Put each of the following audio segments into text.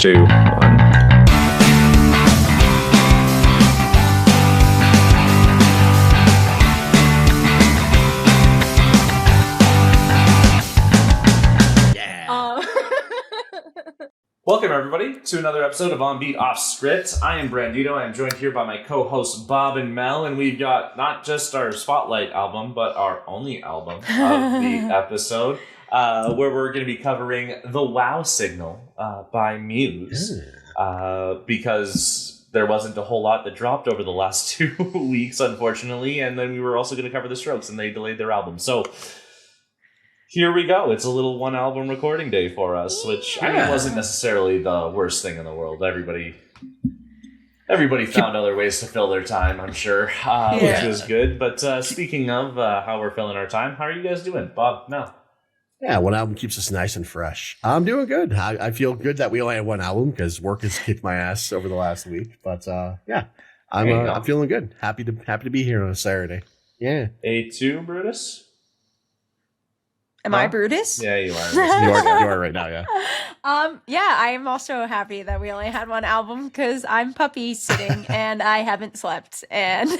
2, 1. Welcome, everybody, to another episode of On Beat Off Script. I am Brandito. I am joined here by my co-hosts Bob and Mel, and we've got not just our Spotlight album, but our only album of the episode, where we're going to be covering The Wow Signal by Muse, because there wasn't a whole lot that dropped over the last 2 weeks, unfortunately, and then we were also going to cover The Strokes, and they delayed their album. So here we go. It's a little one album recording day for us, which I mean wasn't necessarily the worst thing in the world. Everybody found other ways to fill their time, I'm sure, which was good. But speaking of how we're filling our time, how are you guys doing, Bob? No. Yeah, one album keeps us nice and fresh. I'm doing good. I feel good that we only had one album because work has kicked my ass over the last week. But I'm feeling good. Happy to be here on a Saturday. Yeah. A2, Brutus? Am I Brutus? Yeah, you are. You are right now, yeah. I am also happy that we only had one album because I'm puppy sitting and I haven't slept and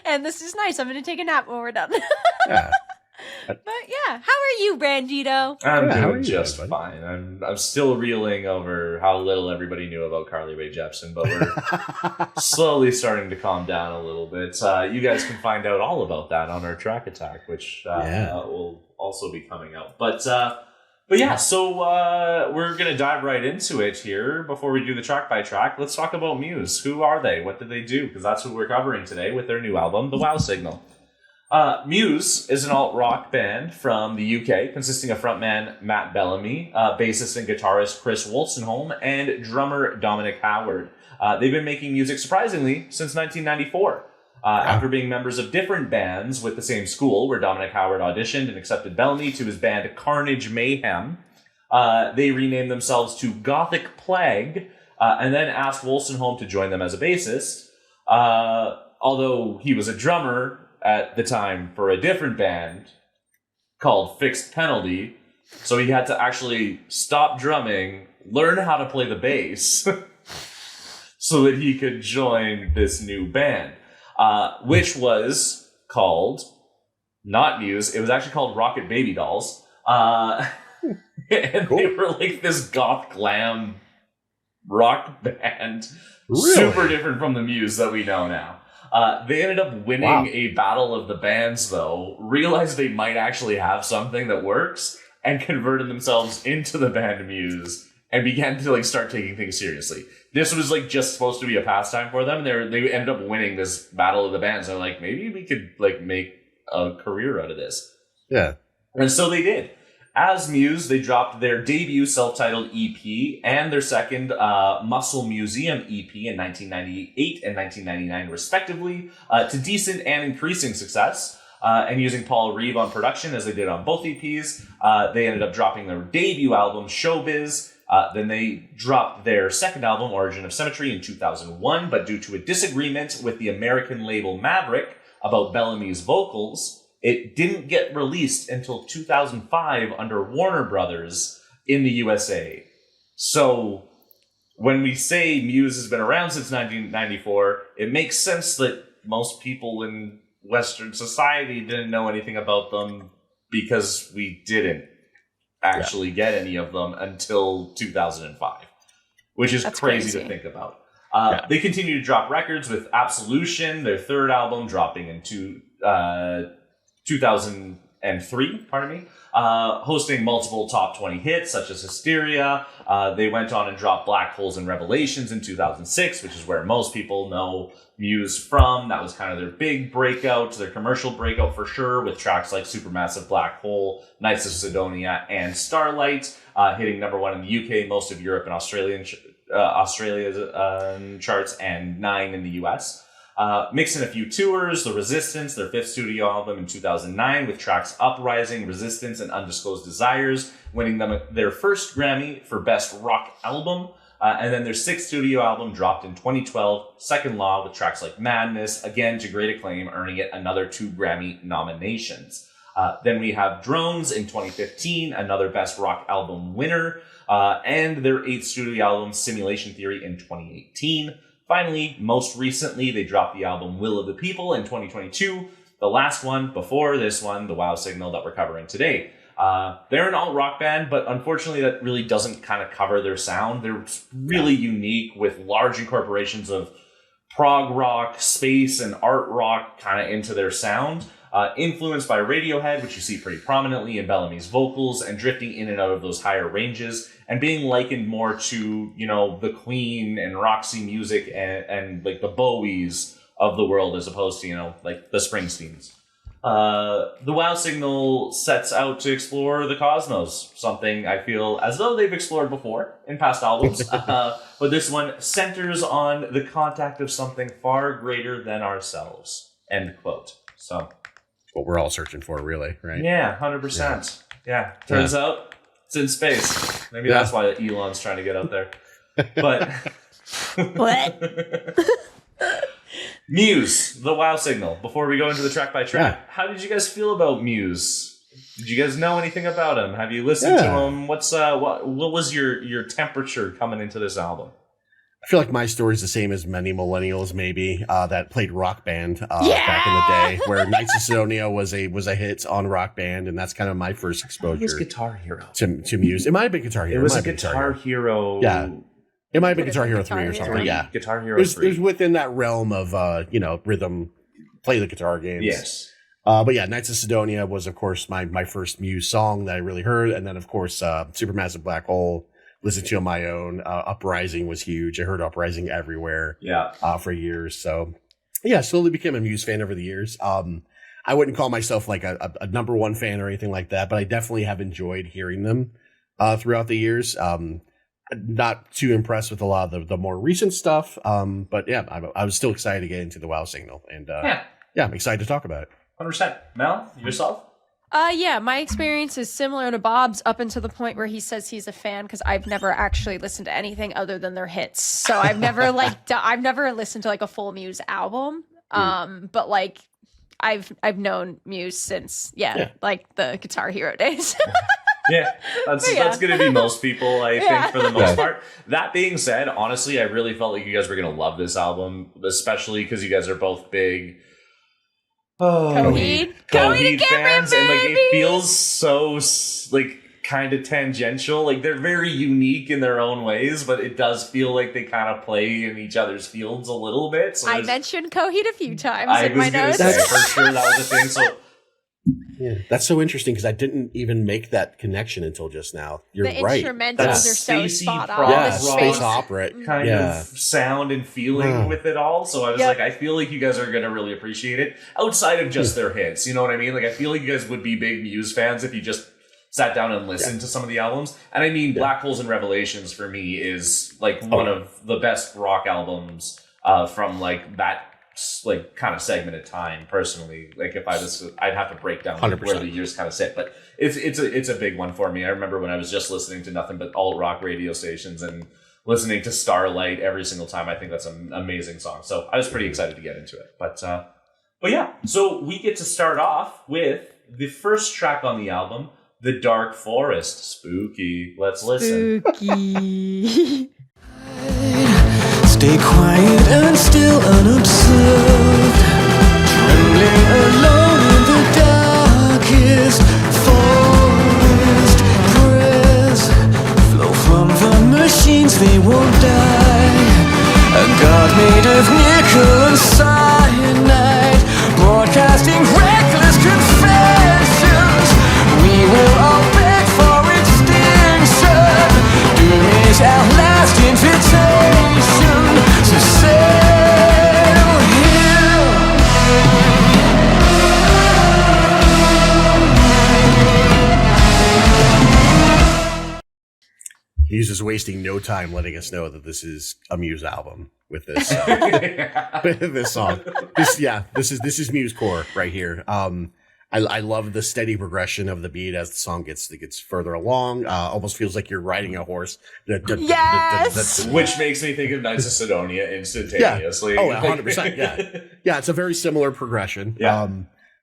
and this is nice. I'm going to take a nap when we're done. Yeah. But yeah, how are you, Brandito? I'm doing just fine. I'm still reeling over how little everybody knew about Carly Rae Jepsen, but we're slowly starting to calm down a little bit. You guys can find out all about that on our Track Attack, which will also be coming out. But yeah, so we're going to dive right into it here. Before we do the track by track, let's talk about Muse. Who are they? What did they do? Because that's what we're covering today with their new album, The Wow Signal. Muse is an alt-rock band from the UK, consisting of frontman Matt Bellamy, bassist and guitarist Chris Wolstenholme, and drummer Dominic Howard. They've been making music, surprisingly, since 1994. After being members of different bands with the same school, where Dominic Howard auditioned and accepted Bellamy to his band Carnage Mayhem, they renamed themselves to Gothic Plague, and then asked Wolstenholme to join them as a bassist. Although he was a drummer at the time for a different band called Fixed Penalty, so he had to actually stop drumming, learn how to play the bass, so that he could join this new band, which was called, not Muse, it was actually called Rocket Baby Dolls, and cool. They were like this goth glam rock band, really? Super different from the Muse that we know now. They ended up winning a battle of the bands, though, realized they might actually have something that works, and converted themselves into the band Muse, and began to start taking things seriously. This was just supposed to be a pastime for them, and they ended up winning this battle of the bands. They're like, maybe we could make a career out of this. Yeah. And so they did. As Muse, they dropped their debut self-titled EP and their second Muscle Museum EP in 1998 and 1999, respectively, to decent and increasing success. And using Paul Reeve on production, as they did on both EPs, they ended up dropping their debut album, Showbiz. Then they dropped their second album, Origin of Symmetry, in 2001, but due to a disagreement with the American label Maverick about Bellamy's vocals, it didn't get released until 2005 under Warner Brothers in the USA. So when we say Muse has been around since 1994, it makes sense that most people in Western society didn't know anything about them because we didn't actually get any of them until 2005, which is crazy to think about. They continue to drop records with Absolution, their third album, dropping in 2003, hosting multiple top 20 hits such as Hysteria. They went on and dropped Black Holes and Revelations in 2006, which is where most people know Muse from. That was kind of their big breakout, their commercial breakout for sure, with tracks like Supermassive Black Hole, Knights of Sidonia, and Starlight, hitting number 1 in the UK, most of Europe and Australia's charts, and 9 in the US. Mixing a few tours, The Resistance, their 5th studio album in 2009, with tracks Uprising, Resistance, and Undisclosed Desires, winning them their first Grammy for Best Rock Album. And then their 6th studio album dropped in 2012, Second Law, with tracks like Madness, again to great acclaim, earning it another 2 Grammy nominations. Then we have Drones in 2015, another Best Rock Album winner, and their 8th studio album, Simulation Theory, in 2018. Finally, most recently, they dropped the album Will of the People in 2022, the last one before this one, the Wow Signal that we're covering today. They're an alt-rock band, but unfortunately that really doesn't kind of cover their sound. They're really unique with large incorporations of prog rock, space, and art rock kind of into their sound. Influenced by Radiohead, which you see pretty prominently in Bellamy's vocals, and drifting in and out of those higher ranges, and being likened more to, you know, the Queen and Roxy Music and like the Bowies of the world, as opposed to, you know, like the Springsteens. The Wow Signal sets out to explore the cosmos, something I feel as though they've explored before in past albums, but this one centers on the contact of something far greater than ourselves, end quote. So what we're all searching for, really, right? Yeah, 100%. Yeah. Turns out it's in space. Maybe that's why Elon's trying to get up there. But What? Muse, the Wow Signal. Before we go into the track by track, how did you guys feel about Muse? Did you guys know anything about him? Have you listened to him? What was your temperature coming into this album? I feel like my story is the same as many millennials, maybe, that played Rock Band back in the day, where Knights of Sidonia was a hit on Rock Band, and that's kind of my first exposure. It was Guitar Hero to Muse. It might have been Guitar Hero. It was a Guitar Hero. Yeah. It might have been Guitar Hero 3 or something. Yeah. Guitar Hero 3. It was within that realm of, rhythm, play the guitar games. Yes. But yeah, Knights of Sidonia was, of course, my first Muse song that I really heard. And then, of course, Supermassive Black Hole, listened to on my own. Uprising was huge. I heard Uprising everywhere for years. So, yeah, slowly became a Muse fan over the years. I wouldn't call myself like a number one fan or anything like that, but I definitely have enjoyed hearing them throughout the years. Not too impressed with a lot of the more recent stuff. But yeah, I was still excited to get into the Wow Signal. And I'm excited to talk about it. 100%. Mel, yourself? Yeah, my experience is similar to Bob's up until the point where he says he's a fan, because I've never actually listened to anything other than their hits. So I've never I've never listened to like a full Muse album. But like I've known Muse since like the Guitar Hero days. That's going to be most people, I think, for the most part. That being said, honestly, I really felt like you guys were going to love this album, especially because you guys are both big Coheed fans, and like it feels so like kind of tangential. Like they're very unique in their own ways, but it does feel like they kind of play in each other's fields a little bit. So I mentioned Coheed a few times in I my was going notes. to say, for sure that was a thing. So yeah, that's so interesting because I didn't even make that connection until just now. You're right. The instrumentals are so spot on. Yeah, space opera kind of sound and feeling with it all. So I was like, I feel like you guys are going to really appreciate it outside of just their hits. You know what I mean? Like I feel like you guys would be big Muse fans if you just sat down and listened to some of the albums. And I mean, Black Holes and Revelations for me is like one of the best rock albums from like that like kind of segment of time. Personally, like if I'd have to break down like, where the years kind of sit, but it's a big one for me. I remember when I was just listening to nothing but alt rock radio stations and listening to Starlight every single time. I think that's an amazing song. So I was pretty excited to get into it. But yeah, so we get to start off with the first track on the album, The Dark Forest. Spooky. Let's listen. Spooky. Stay quiet and still unobserved, trembling alone in the darkest forest. Prayers flow from the machines, they won't die. A god made of nickel and cyanide, broadcasting reckless confessions. We will all beg for extinction. Doom is our last invitation. So sail here. He's just wasting no time letting us know that this is a Muse album with this this song. This is Muse core right here. I love the steady progression of the beat as the song gets further along. Almost feels like you're riding a horse. Yes! Which makes me think of Knights of Sidonia instantaneously. Yeah. Oh, 100%. Yeah. Yeah, it's a very similar progression. Yeah.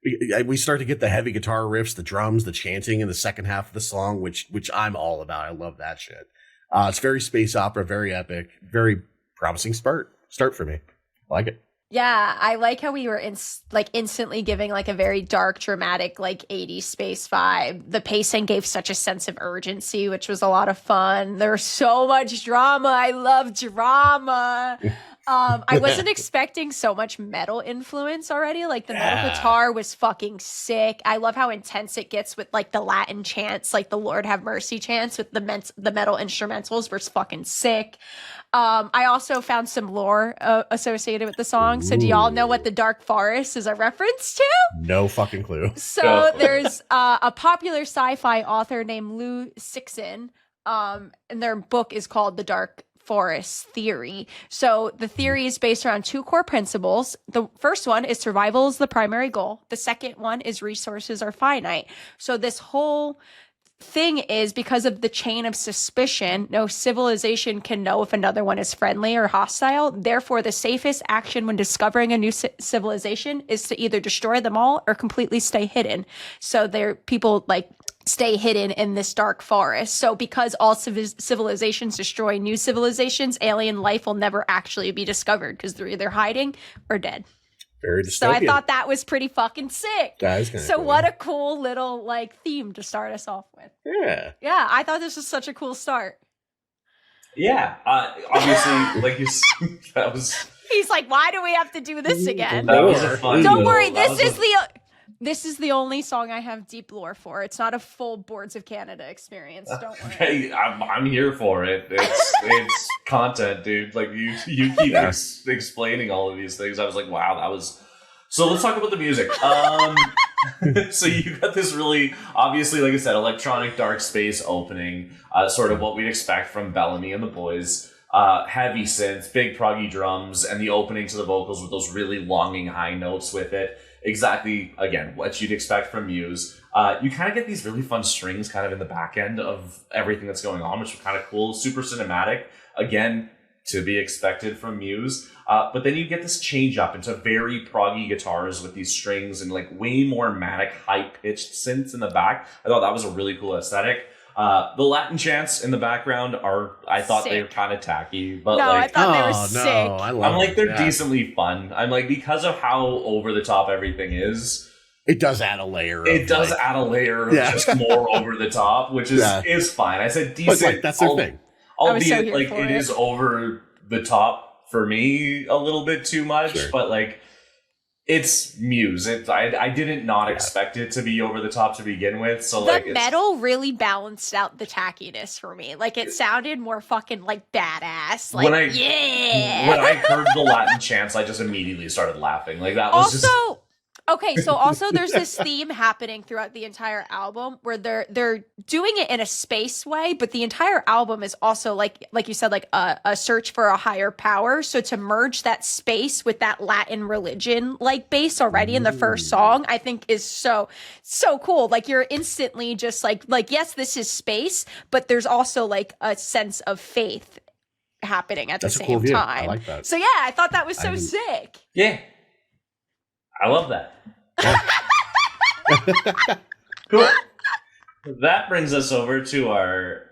we start to get the heavy guitar riffs, the drums, the chanting in the second half of the song, which I'm all about. I love that shit. It's very space opera, very epic, very promising start for me. I like it. Yeah, I like how we were instantly giving like a very dark, dramatic, like 80s space vibe. The pacing gave such a sense of urgency, which was a lot of fun. There was so much drama. I love drama. I wasn't expecting so much metal influence already. Like the metal guitar was fucking sick. I love how intense it gets with like the Latin chants, like the Lord have mercy chants with the metal instrumentals was fucking sick. I also found some lore associated with the song. So do y'all know what the Dark Forest is a reference to? No fucking clue. So there's a popular sci-fi author named Lou Sixon, and their book is called The Dark Forest Theory. So the theory is based around two core principles. The first one is survival is the primary goal. The second one is resources are finite. So this whole thing is because of the chain of suspicion, no civilization can know if another one is friendly or hostile. Therefore, the safest action when discovering a new civilization is to either destroy them all or completely stay hidden. So people like stay hidden in this dark forest. So because all civilizations destroy new civilizations, alien life will never actually be discovered because they're either hiding or dead. Very dystopian. So I thought that was pretty fucking sick. That is kind of cool. What a cool little like theme to start us off with. Yeah. Yeah, I thought this was such a cool start. Yeah, obviously, like you said, that was. He's like, why do we have to do this again? That was a fun. Don't worry, this is the only song I have deep lore for. It's not a full Boards of Canada experience. Don't worry. Hey, I'm here for it. It's content, dude. Like you keep explaining all of these things. I was like, wow, that was. So let's talk about the music. So you got this really, obviously, like I said, electronic dark space opening, sort of what we'd expect from Bellamy and the Boys. Heavy synth, big proggy drums, and the opening to the vocals with those really longing high notes with it. Exactly, again, what you'd expect from Muse. You kind of get these really fun strings kind of in the back end of everything that's going on, which was kind of cool. Super cinematic. Again, to be expected from Muse. But then you get this change up into very proggy guitars with these strings and like way more manic, high-pitched synths in the back. I thought that was a really cool aesthetic. The Latin chants in the background I thought they were kind of tacky, but no, like, I thought they were sick. I love I'm like, they're decently fun. I'm like, because of how over the top everything is, it does add a layer. It does add a layer of just more over the top, which is fine. I said decent. But, like, that's their thing. Albeit, like, it is over the top for me a little bit too much, but like, it's Muse. I didn't not expect it to be over the top to begin with. So the metal really balanced out the tackiness for me. Like it sounded more fucking like badass. Like when I heard the Latin chants, I just immediately started laughing. Like that was also. Okay, so also there's this theme happening throughout the entire album where they're doing it in a space way, but the entire album is also like you said, like a search for a higher power. So to merge that space with that Latin religion like base already in the first song, I think is so cool. Like you're instantly just like yes, this is space, but there's also like a sense of faith happening at the same time. I like that. So yeah, I thought that was so sick. Yeah. I love that. Cool. That brings us over to our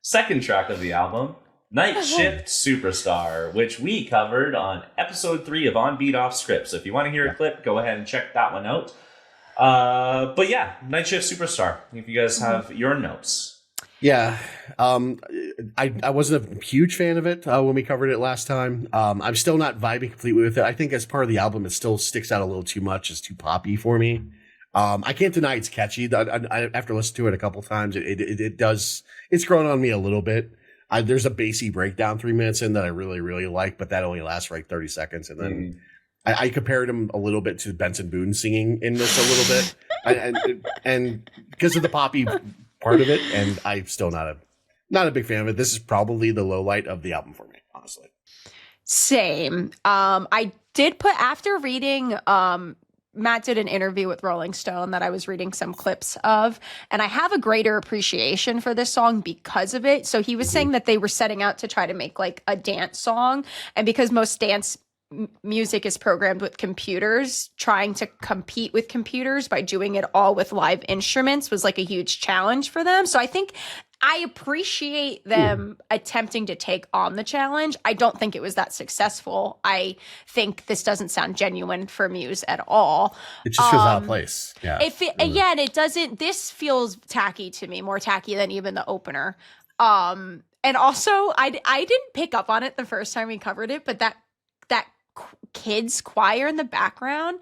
second track of the album, Night Shift Superstar, which we covered on episode 3 of On Beat Off Script. So if you want to hear a clip, go ahead and check that one out. But yeah, Night Shift Superstar, if you guys have your notes. Yeah, I wasn't a huge fan of it when we covered it last time. I'm still not vibing completely with it. I think as part of the album, it still sticks out a little too much. It's too poppy for me. I can't deny it's catchy. After listening to it a couple times, it does. It's grown on me a little bit. There's a bassy breakdown 3 minutes in that I really, really like, but that only lasts for like 30 seconds. And then I compared him a little bit to Benson Boone singing in this a little bit. and because of the poppy part of it, and I'm still not a big fan of it. This is probably the low light of the album for me, honestly. Same. I did put after reading Matt did an interview with Rolling Stone that I was reading some clips of, and I have a greater appreciation for this song because of it. So he was saying that they were setting out to try to make like a dance song, and because most dance music is programmed with computers, trying to compete with computers by doing it all with live instruments was like a huge challenge for them. So I think I appreciate them attempting to take on the challenge. I don't think it was that successful. I think this doesn't sound genuine for Muse at all. It just feels out of place. Yeah. And it doesn't. This feels tacky to me, more tacky than even the opener. And also, I didn't pick up on it the first time we covered it, but that kids choir in the background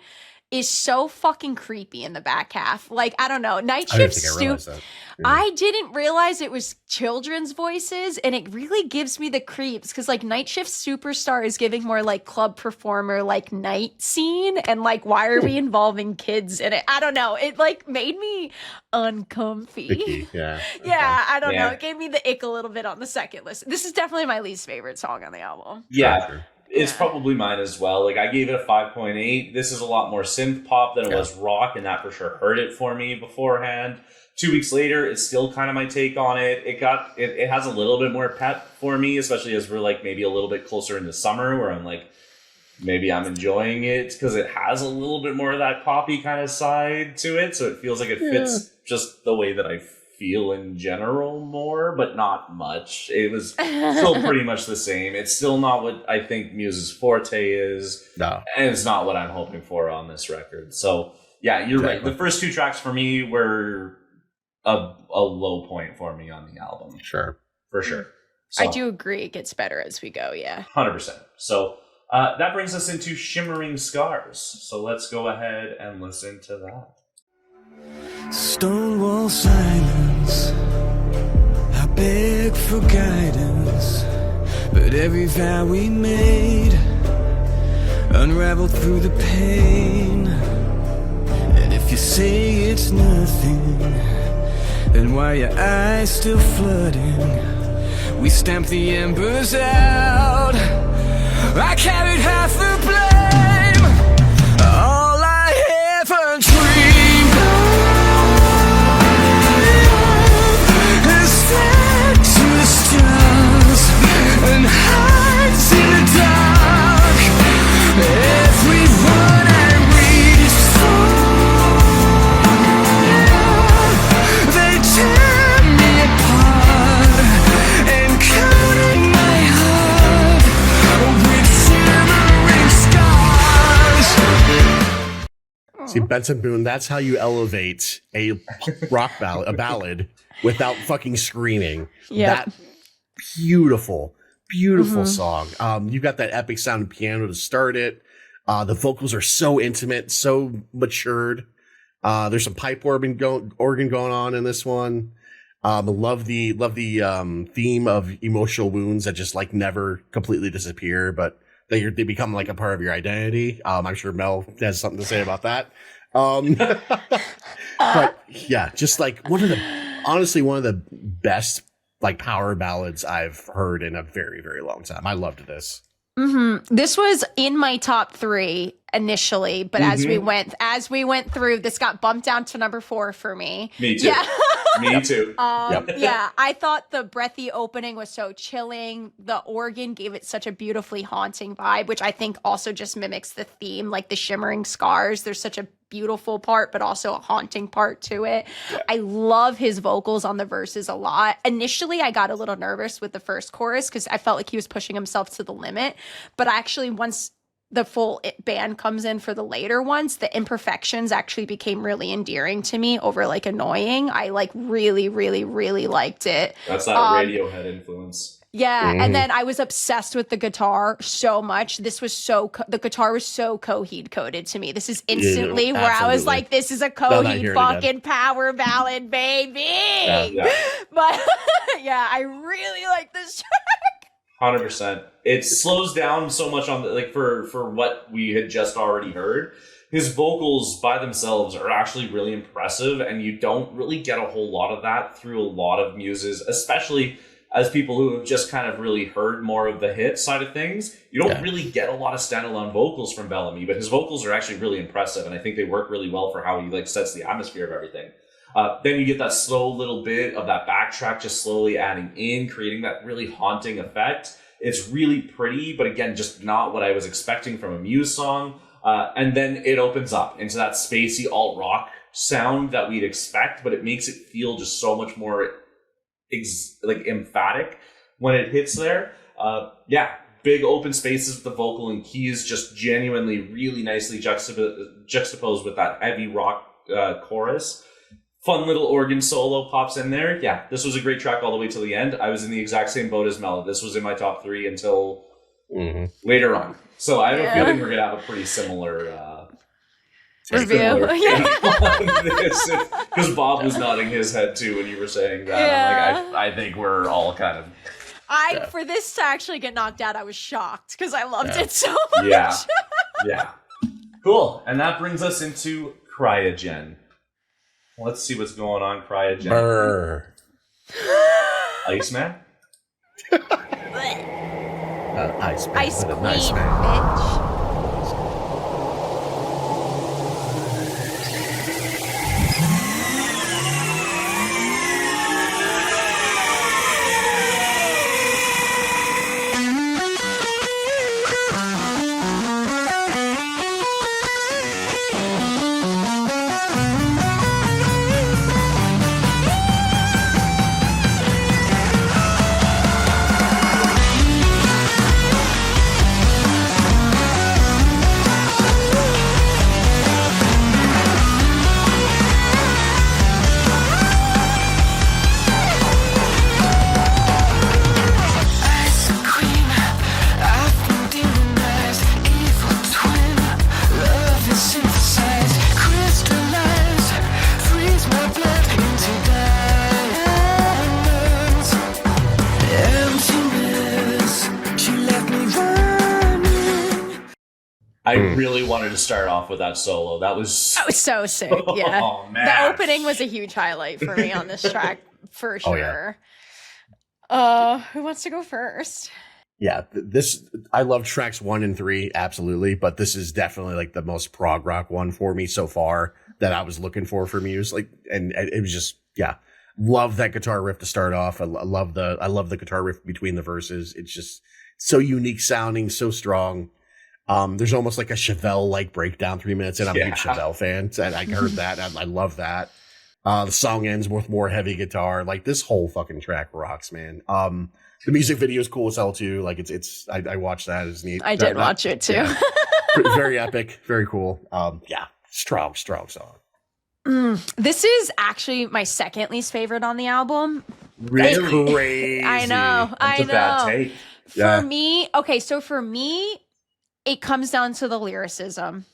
is so fucking creepy in the back half. Like, I don't know. Night Shift I didn't realize it was children's voices, and it really gives me the creeps because like Night Shift Superstar is giving more like club performer like night scene, and like why are we involving kids in it? I don't know. It like made me uncomfy. Icky, yeah. Yeah, I don't know. It gave me the ick a little bit on the second listen. This is definitely my least favorite song on the album. Yeah. It's probably mine as well. Like, I gave it a 5.8. This is a lot more synth pop than it was rock, and that for sure hurt it for me beforehand. 2 weeks later, it's still kind of my take on it. It has a little bit more pep for me, especially as we're like maybe a little bit closer into summer, where I'm like, maybe I'm enjoying it because it has a little bit more of that poppy kind of side to it. So it feels like it fits just the way that I feel in general more, but not much. It was still pretty much the same. It's still not what I think Muse's forte is. No. And it's not what I'm hoping for on this record. So yeah, you're right. The first two tracks for me were a low point for me on the album. Sure. For sure. So, I do agree. It gets better as we go. Yeah. 100%. So that brings us into Shimmering Scars. So let's go ahead and listen to that. Stonewall silence, I beg for guidance, but every vow we made unraveled through the pain. And if you say it's nothing, then why are your eyes still flooding? We stamped the embers out, I carried half the blame. All I ever dreamed of to the stars and hides in the dark. Everyone I reach for, they tear me apart and coated my heart with shimmering scars. See, Benson Boone, that's how you elevate a rock ballad, a ballad, without fucking screaming. Yeah. That beautiful song. You got that epic sounding piano to start it. The vocals are so intimate, so matured. There's some pipe organ going on in this one. Love the theme of emotional wounds that just like never completely disappear, but they become like a part of your identity. I'm sure Mel has something to say about that. But yeah, just like honestly one of the best like power ballads I've heard in a very, very long time. I loved this. This was in my top 3 initially, but as we went through, this got bumped down to number 4 for me. Me too. Yeah. Me too. Yeah, I thought the breathy opening was so chilling. The organ gave it such a beautifully haunting vibe, which I think also just mimics the theme, like the shimmering scars. There's such a beautiful part, but also a haunting part to it. Yeah. I love his vocals on the verses a lot. Initially, I got a little nervous with the first chorus because I felt like he was pushing himself to the limit. But actually, once the full band comes in for the later ones, the imperfections actually became really endearing to me over like annoying. I like really, really, really liked it. That's that Radiohead influence. Yeah, and then I was obsessed with the guitar so much. This was the guitar was so Coheed coded to me. This is instantly where I was like, this is a Coheed fucking power ballad, baby. Yeah. But yeah, I really like this track. 100%. It slows down so much on the, like for what we had just already heard. His vocals by themselves are actually really impressive, and you don't really get a whole lot of that through a lot of Muses, especially as people who have just kind of really heard more of the hit side of things. You don't really get a lot of standalone vocals from Bellamy, but his vocals are actually really impressive, and I think they work really well for how he like sets the atmosphere of everything. Then you get that slow little bit of that backtrack just slowly adding in, creating that really haunting effect. It's really pretty, but again, just not what I was expecting from a Muse song. And then it opens up into that spacey alt-rock sound that we'd expect, but it makes it feel just so much more emphatic when it hits there. Big open spaces with the vocal and keys just genuinely really nicely juxtaposed with that heavy rock chorus. Fun little organ solo pops in there. Yeah, this was a great track all the way till the end. I was in the exact same boat as Mel. This was in my top 3 until later on. So I have a feeling we're going to have a pretty similar review. Because Bob was nodding his head too when you were saying that. Yeah. I'm like, I think we're all kind of... For this to actually get knocked out, I was shocked because I loved it so much. Yeah. Cool. And that brings us into Cryogen. Let's see what's going on, Cryogen. Brr. Iceman? Iceman. Ice What a Queen, nice man. bitch. I really wanted to start off with that solo. That was so sick. Yeah. Oh, man. The opening was a huge highlight for me on this track, for sure. Who wants to go first? Yeah, I love tracks 1 and 3, absolutely, but this is definitely like the most prog rock one for me so far that I was looking for Muse. Like, and it was just, love that guitar riff to start off. I love the guitar riff between the verses. It's just so unique sounding, so strong. There's almost like a Chevelle-like breakdown 3 minutes in. I'm a huge Chevelle fan, and I heard that. I love that. The song ends with more heavy guitar. Like, this whole fucking track rocks, man. The music video is cool as hell too. Like, I watched that. It's neat. I did watch it too. Yeah. Very epic, very cool. Strong song. This is actually my second least favorite on the album. Really? Crazy. I know. That's a bad take. For me, it comes down to the lyricism,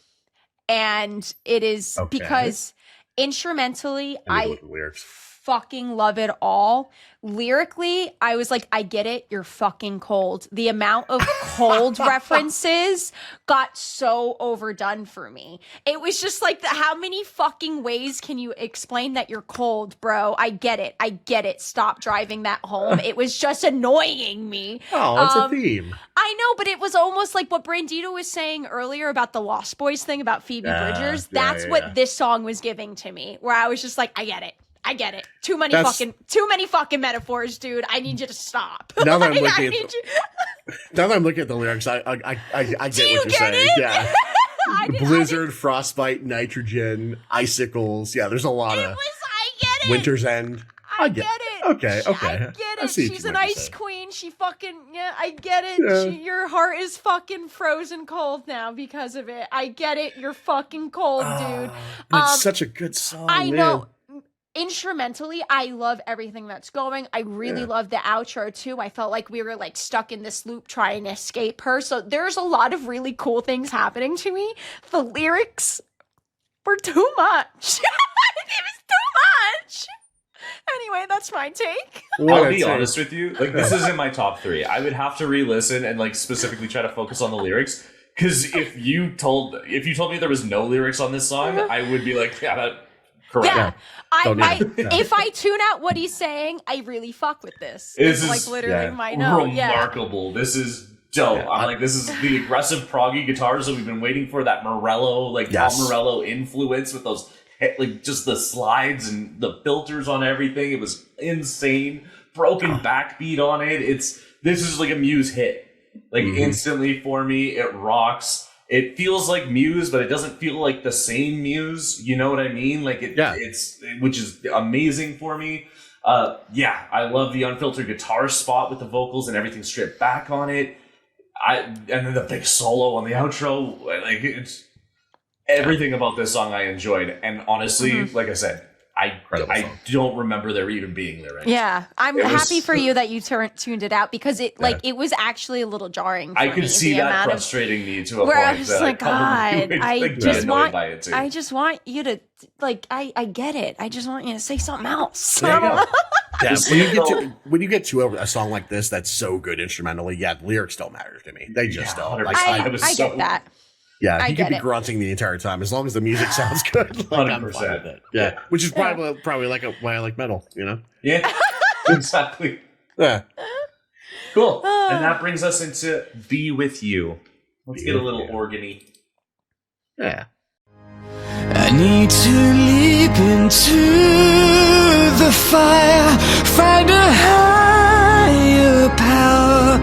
and it is because instrumentally, I fucking love it all. Lyrically, I was like, I get it. You're fucking cold. The amount of cold references got so overdone for me. It was just like, how many fucking ways can you explain that you're cold, bro? I get it. Stop driving that home. It was just annoying me. Oh, it's a theme. I know, but it was almost like what Brandito was saying earlier about the Lost Boys thing about Phoebe Bridgers. That's what this song was giving to me, where I was just like, I get it. Too many fucking metaphors, dude. I need you to stop. Now that I'm looking at the lyrics, I get what you're saying. It? Yeah. Blizzard, frostbite, nitrogen, icicles. Yeah, there's a lot of. I get it. Winter's End. I get it. Okay. I get it. She's an ice queen. She fucking, I get it. Yeah. Your heart is fucking frozen cold now because of it. I get it. You're fucking cold, dude. But it's such a good song. I know. Instrumentally, I love everything that's going. I really love the outro too. I felt like we were like stuck in this loop trying to escape her. So there's a lot of really cool things happening to me. The lyrics were too much. It was too much. Anyway, that's my take. I'll be honest with you. Like, this is in my top 3. I would have to re-listen and like specifically try to focus on the lyrics. Because if you told me there was no lyrics on this song, I would be like, that correct. Yeah. If I tune out what he's saying, I really fuck with this. This is like literally my note. Remarkable. Yeah. This is dope. I'm like, this is the aggressive proggy guitars that we've been waiting for. That Morello, Tom Morello influence with those like just the slides and the filters on everything. It was insane. Broken backbeat on it. This is like a Muse hit. Like instantly for me, it rocks. It feels like Muse, but it doesn't feel like the same Muse. You know what I mean? Like it's which is amazing for me. I love the unfiltered guitar spot with the vocals and everything stripped back on it. And then the big solo on the outro. Like it's everything about this song I enjoyed. And honestly, like I said, I don't remember there even being lyrics. Yeah, I'm happy for you that you tuned it out because it was actually a little jarring. For I could see that frustrating me to a point. I was just like, God, I just want you to I get it. I just want you to say something else. Yeah, when you get to a song like this that's so good instrumentally, the lyrics don't matter to me. They just don't. I get that. Yeah, he could be grunting the entire time as long as the music sounds good. 100%. Yeah, which is probably like why I like metal, you know? Yeah, exactly. Yeah. Cool. And that brings us into Be With You. Let's get a little organy. Yeah. I need to leap into the fire, find a higher power,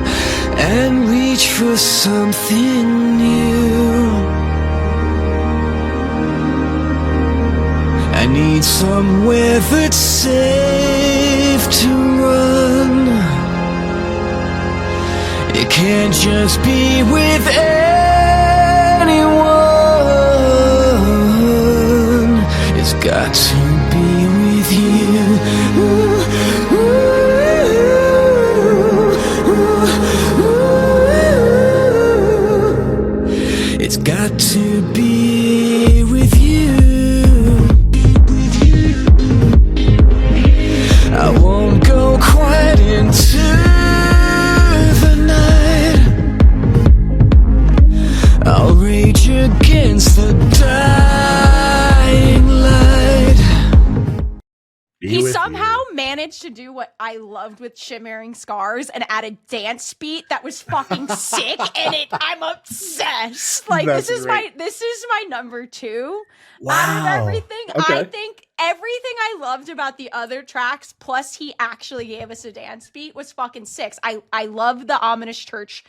and reach for something new. I need somewhere that's safe to run. It can't just be with anyone. It's got to be with you. It's got to be with you. I won't go quiet into the night. I'll rage against the dying light. He somehow managed to do what I loved with Shimmering Scars and add a dance beat that was fucking sick, and I'm obsessed. Like this is my number 2. Wow. Out of everything, Okay. I think everything I loved about the other tracks, plus he actually gave us a dance beat, was fucking sick. I love the ominous church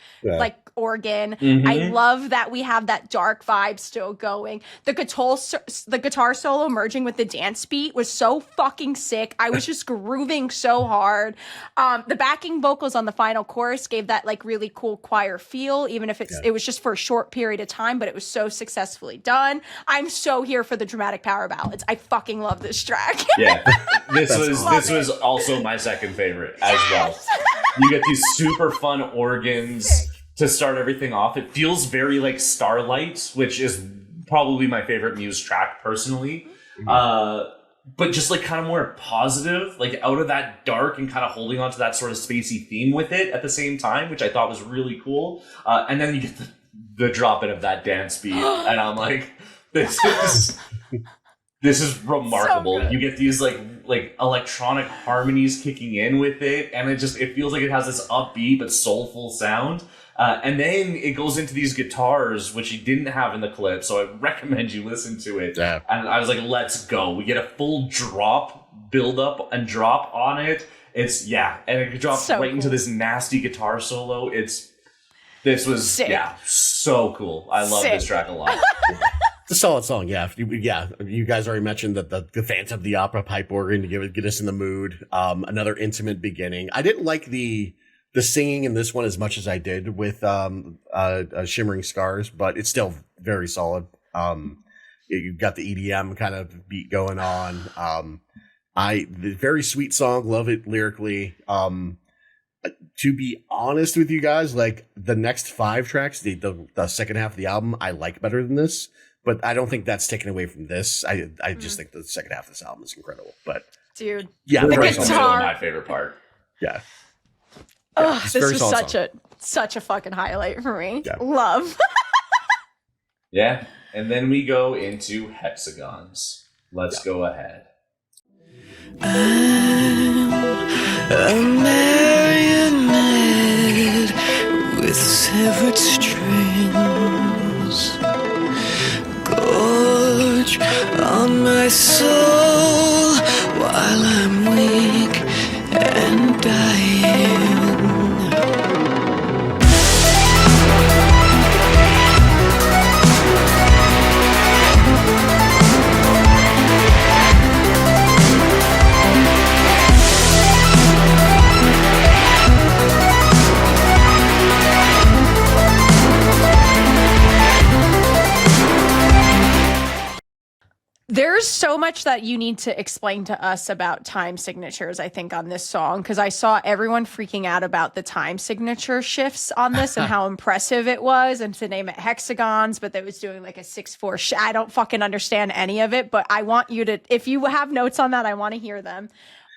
organ. I love that we have that dark vibe still going. The guitar solo merging with the dance beat was so fucking sick. I was just grooving so hard. The backing vocals on the final chorus gave that like really cool choir feel, even if it was just for a short period of time, but it was so successfully done. I'm so here for the dramatic power ballads. I fucking love this track. Yeah, this was also my second favorite as well. You get these super fun organs to start everything off. It feels very like Starlight, which is probably my favorite Muse track personally. But just like kind of more positive, like out of that dark and kind of holding on to that sort of spacey theme with it at the same time, which I thought was really cool. And then you get the drop in of that dance beat, and I'm like, this is remarkable. So you get these like electronic harmonies kicking in with it, and it feels like it has this upbeat but soulful sound. And then it goes into these guitars, which he didn't have in the clip, so I recommend you listen to it. Yeah. And I was like, let's go. We get a full drop, build up and drop on it. And it drops so right into this nasty guitar solo. This was sick. So cool. I love this track a lot. It's a solid song, You guys already mentioned that the Phantom of the Opera pipe organ to get us in the mood. Another intimate beginning. I didn't like the singing in this one as much as I did with Shimmering Scars, but it's still very solid. You've got the EDM kind of beat going on. The very sweet song, love it lyrically. To be honest with you guys, like the next 5 tracks, the second half of the album, I like better than this. But I don't think that's taken away from this. I just think the second half of this album is incredible. But dude, the guitar, my favorite part. Yeah. This was such a fucking highlight for me. Yeah. Love. Yeah, and then we go into hexagons. Let's go ahead. I'm a marionette with severed strings. Gorge on my my soul while I'm weak and dying. There's so much that you need to explain to us about time signatures, I think, on this song, because I saw everyone freaking out about the time signature shifts on this and how impressive it was, and to name it hexagons, but that was doing like a 6/4. I don't fucking understand any of it, but I want you to, if you have notes on that, I want to hear them.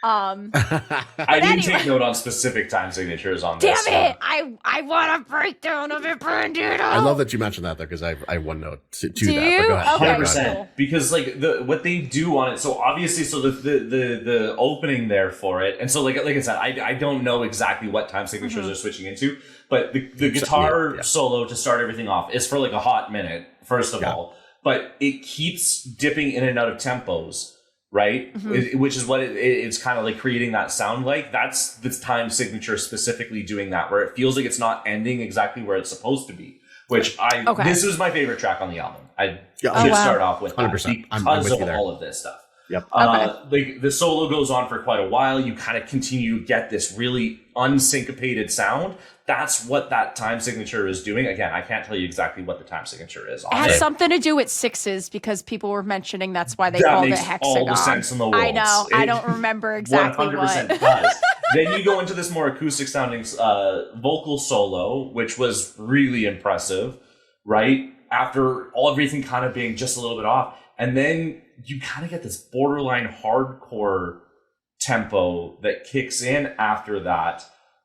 I didn't take note on specific time signatures on Damn this. it! I want a breakdown of it, Brandito. I love that you mentioned that though, because I have one note to that. You? But go ahead. Okay, 100%. cool. Because like what they do on it, so obviously, so the opening there for it, and so like I said, I don't know exactly what time signatures they're switching into, but the guitar solo to start everything off is for like a hot minute, first of all, but it keeps dipping in and out of tempos. Right, which is what it's kind of like creating that sound like. That's the time signature specifically doing that, where it feels like it's not ending exactly where it's supposed to be. Which this was my favorite track on the album. I should start off with 100%. Because of all of this stuff. Yep. Like the solo goes on for quite a while. You kind of continue to get this really unsyncopated sound. That's what that time signature is doing. Again, I can't tell you exactly what the time signature is. It has something to do with sixes, because people were mentioning that's why they called it hexagon. All the sense in the world. I know. I don't remember exactly 100% what. does. Then you go into this more acoustic sounding vocal solo, which was really impressive, right? After everything kind of being just a little bit off. And then you kind of get this borderline hardcore tempo that kicks in after that,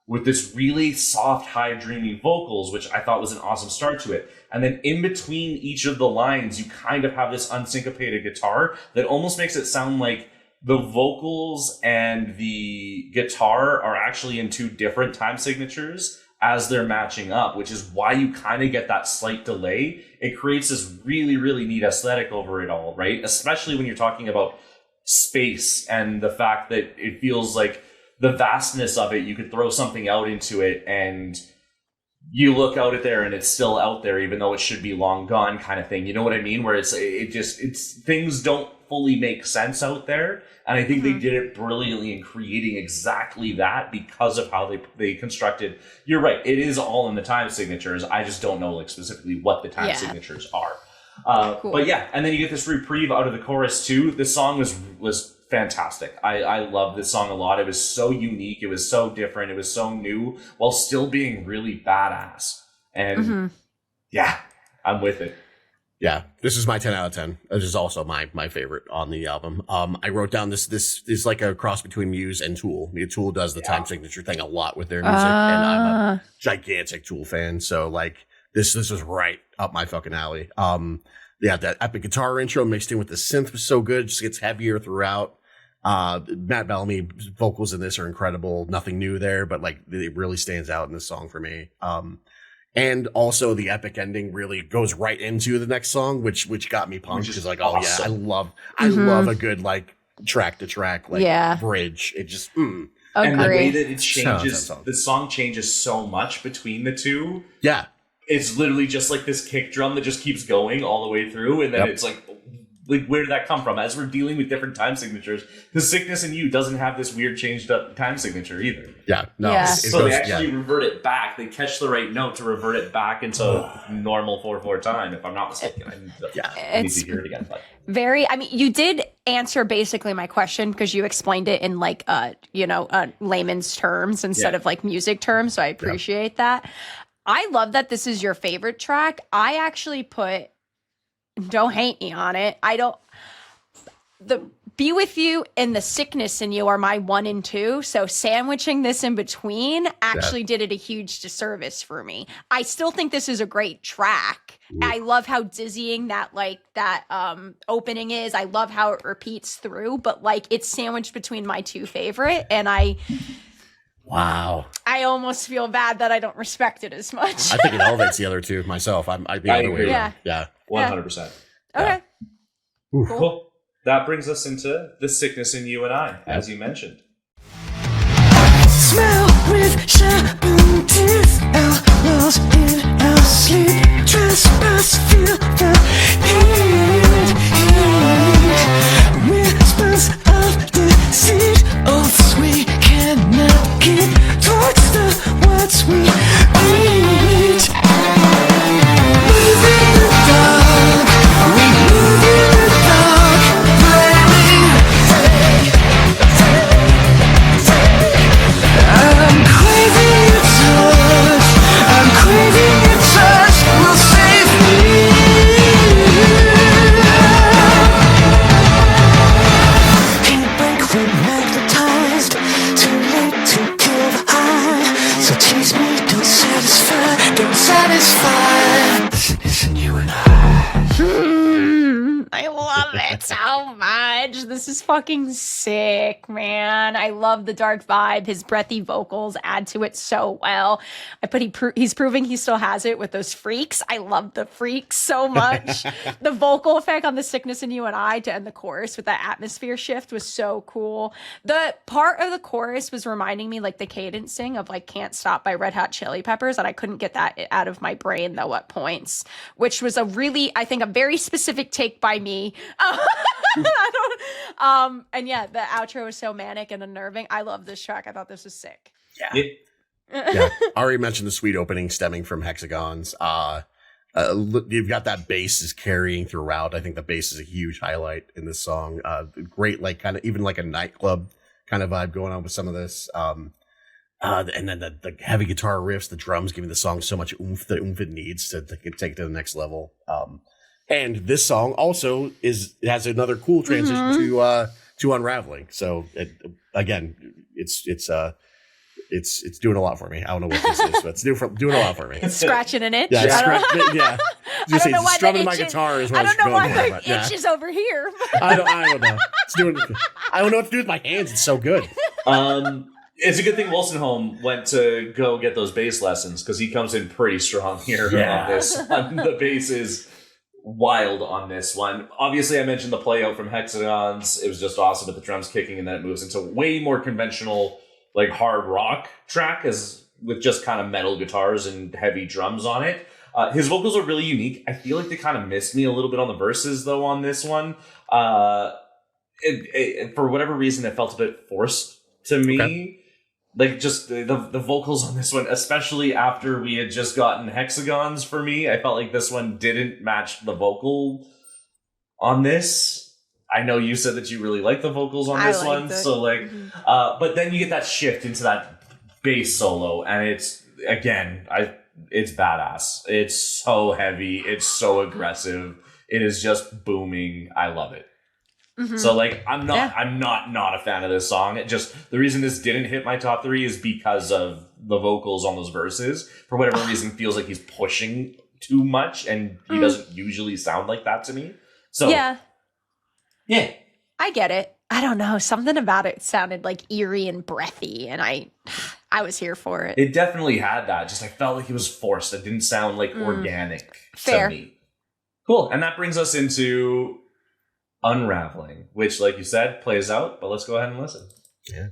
with this really soft, high, dreamy vocals, which I thought was an awesome start to it. And then in between each of the lines, you kind of have this unsyncopated guitar that almost makes it sound like the vocals and the guitar are actually in two different time signatures as they're matching up, which is why you kind of get that slight delay. It creates this really, really neat aesthetic over it all, right? Especially when you're talking about space and the fact that it feels like the vastness of it, you could throw something out into it and you look out at there and it's still out there, even though it should be long gone, kind of thing. You know what I mean? Where it's things don't fully make sense out there. And I think they did it brilliantly in creating exactly that because of how they constructed. You're right. It is all in the time signatures. I just don't know like specifically what the time signatures are. Cool. But yeah, and then you get this reprieve out of the chorus too. This song was fantastic. I love this song a lot. It was so unique. It was so different. It was so new while still being really badass. And yeah, I'm with it. Yeah, this is my 10 out of 10. This is also my favorite on the album. I wrote down this is like a cross between Muse and Tool. Tool does the time signature thing a lot with their music, and I'm a gigantic Tool fan. So like this was right up my fucking alley. That epic guitar intro mixed in with the synth was so good. It just gets heavier throughout. Matt Bellamy's vocals in this are incredible. Nothing new there, but like it really stands out in this song for me. And also the epic ending really goes right into the next song, which got me pumped. Because like, awesome. I love a good like track to track bridge. It just and the way that it changes, the song changes so much between the two. Yeah, it's literally just like this kick drum that just keeps going all the way through, and then it's like where did that come from? As we're dealing with different time signatures, the Sickness in You doesn't have this weird changed up time signature either. Yeah, no. Yeah. So they actually revert it back. They catch the right note to revert it back into normal 4/4 time, if I'm not mistaken. I need to hear it again. But. You did answer basically my question because you explained it in like, layman's terms instead of like music terms. So I appreciate that. I love that this is your favorite track. I actually don't hate me on it. The Be With You and The Sickness in You are my 1 and 2. So sandwiching this in between actually did it a huge disservice for me. I still think this is a great track. I love how dizzying that opening is. I love how it repeats through, but like it's sandwiched between my two favorite, and Wow. I almost feel bad that I don't respect it as much. I think it elevates the other two myself. I'd be the other way around. Yeah. 100%. Okay. Ooh. Cool. that brings us into The Sickness in You and I, as you mentioned. Smell with sharpened teeth, outlaws in our sleep. Trespass, feel the heat. Whispers of deceit, oaths we cannot keep. Towards the words we reach. Move in the dark, we move in the dark. I'm craving your touch, I'm craving your touch, will save me. Can't break, we're magnetized, too late to give high. So tease me, don't satisfy, don't satisfy. The sickness in you and I love it so much. This is fucking sick, man. I love the dark vibe. His breathy vocals add to it so well. He's proving he still has it with those freaks. I love the freaks so much. The vocal effect on The Sickness in You and I to end the chorus with that atmosphere shift was so cool. The part of the chorus was reminding me like the cadencing of like Can't Stop by Red Hot Chili Peppers, and I couldn't get that out of my brain though at points, which was I think a very specific take by me. And yeah, the outro is so manic and unnerving. I love this track. I thought this was sick. Yeah. Ari mentioned the sweet opening stemming from hexagons. You've got that bass is carrying throughout. I think the bass is a huge highlight in this song. Great, like kind of even like a nightclub kind of vibe going on with some of this. And then the heavy guitar riffs, the drums giving the song so much oomph, the oomph it needs to take it to the next level. And this song also has another cool transition to Unraveling. So it's doing a lot for me. I don't know what this is, but it's doing a lot for me. It's scratching an itch. Yeah, I don't know why strumming my guitar is what I don't know why going my for, itch is over here. I don't know. I don't know what to do with my hands. It's so good. It's a good thing Wolstenholme went to go get those bass lessons because he comes in pretty strong here on this one. The bass is wild on this one. Obviously, I mentioned the play out from hexagons. It was just awesome with the drums kicking, and then it moves into way more conventional, like hard rock track, as with just kind of metal guitars and heavy drums on it. His vocals are really unique. I feel like they kind of missed me a little bit on the verses, though, on this one. For whatever reason, it felt a bit forced to me. Okay. Like, just the vocals on this one, especially after we had just gotten hexagons for me, I felt like this one didn't match the vocal on this. I know you said that you really like the vocals on this one. It. So, like, but then you get that shift into that bass solo, and it's badass. It's so heavy. It's so aggressive. It is just booming. I love it. Mm-hmm. So like I'm not a fan of this song. The reason this didn't hit my top 3 is because of the vocals on those verses. For whatever reason, feels like he's pushing too much, and he doesn't usually sound like that to me. So yeah, I get it. I don't know, something about it sounded like eerie and breathy, and I was here for it. It definitely had that. Just I felt like he was forced. It didn't sound like organic to me. Cool, and that brings us into Unraveling, which, like you said, plays out, but let's go ahead and listen. Yeah.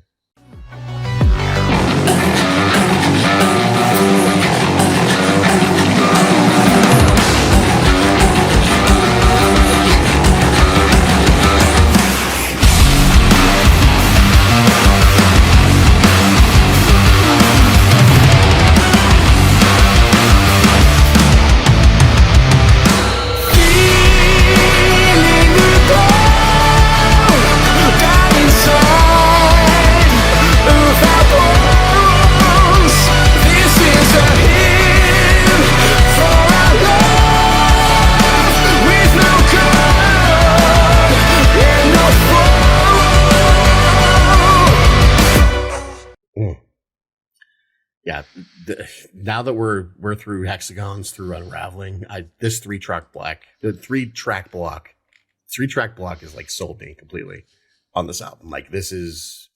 Now that we're through hexagons, through Unraveling, this three track block is like sold me completely on this album. Like this is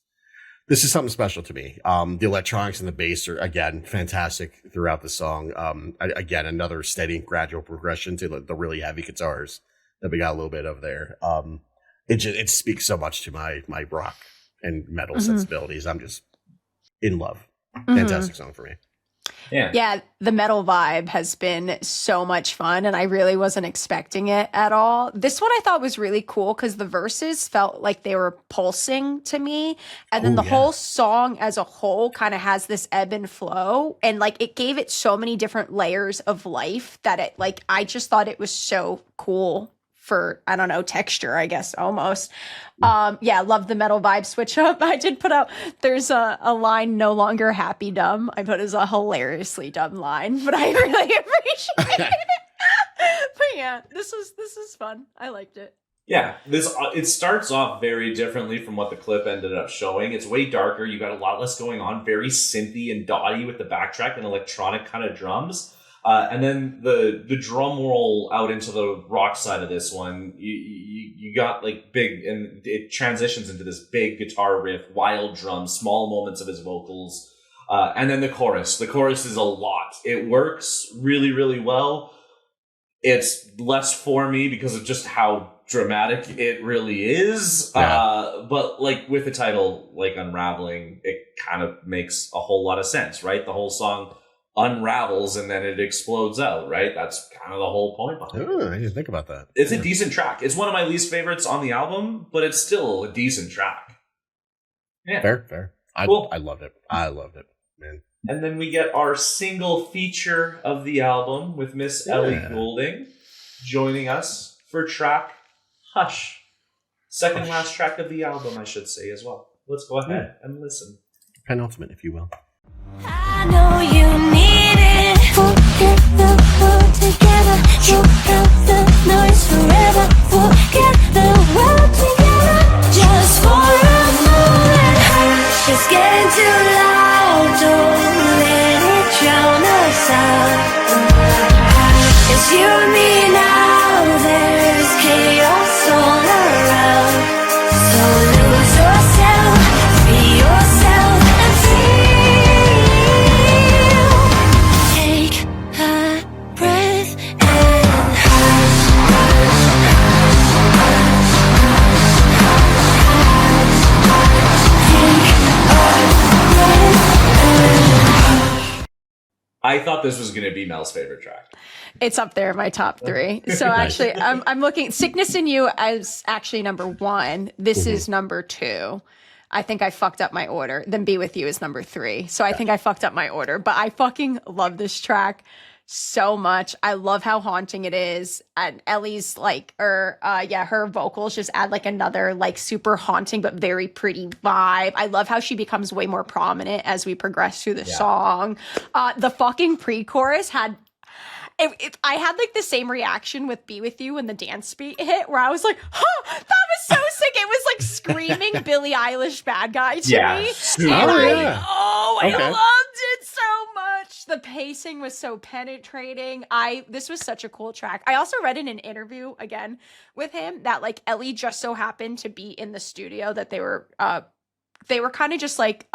something special to me. The electronics and the bass are again fantastic throughout the song. Again, another steady gradual progression to the really heavy guitars that we got a little bit of there. it speaks so much to my rock and metal sensibilities. I'm just in love. Fantastic song for me. Yeah, the metal vibe has been so much fun, and I really wasn't expecting it at all. This one I thought was really cool because the verses felt like they were pulsing to me, and then the whole song as a whole kind of has this ebb and flow, and like it gave it so many different layers of life that it like I just thought it was so cool for, I don't know, texture, I guess, almost. Love the metal vibe switch up. I did put out, there's a line, no longer happy dumb. I put as a hilariously dumb line, but I really appreciate it. But yeah, this is fun. I liked it. Yeah, it starts off very differently from what the clip ended up showing. It's way darker. You got a lot less going on, very synthy and dotty with the backtrack and electronic kind of drums. And then the drum roll out into the rock side of this one, you got like big, and it transitions into this big guitar riff, wild drums, small moments of his vocals, and then the chorus. The chorus is a lot. It works really, really well. It's less for me because of just how dramatic it really is. But like with the title, like Unraveling, it kind of makes a whole lot of sense, right? The whole song unravels and then it explodes out, right? That's kind of the whole point behind it. I didn't think about that. It's a decent track. It's one of my least favorites on the album, but it's still a decent track. Yeah. Fair. Cool. I loved it. I loved it, man. And then we get our single feature of the album with Miss Ellie Goulding joining us for track Hush. Second last track of the album, I should say, as well. Let's go ahead and listen. Penultimate, if you will. I know you need it. Forget the world together. Shut out the noise forever. Forget the world together. Just for a moment. It's getting too loud. Don't let it drown us out. It's you and me now. There's chaos all around. So lose yourself, free yourself, and take a breath and I thought this was going to be Mel's favorite track. It's up there in my top 3. So actually, I'm looking. Sickness in You is actually number 1. This is number 2. I think I fucked up my order. Then Be With You is number 3. So I think I fucked up my order. But I fucking love this track so much. I love how haunting it is. And Ellie's like, her vocals just add like another like super haunting but very pretty vibe. I love how she becomes way more prominent as we progress through the song. The fucking pre-chorus had... I had like the same reaction with Be With You when the dance beat hit, where I was like, that was so sick. It was like screaming Billie Eilish Bad Guy to me. I loved it so much. The pacing was so penetrating. This was such a cool track. I also read in an interview again with him that like Ellie just so happened to be in the studio, that they were kind of just like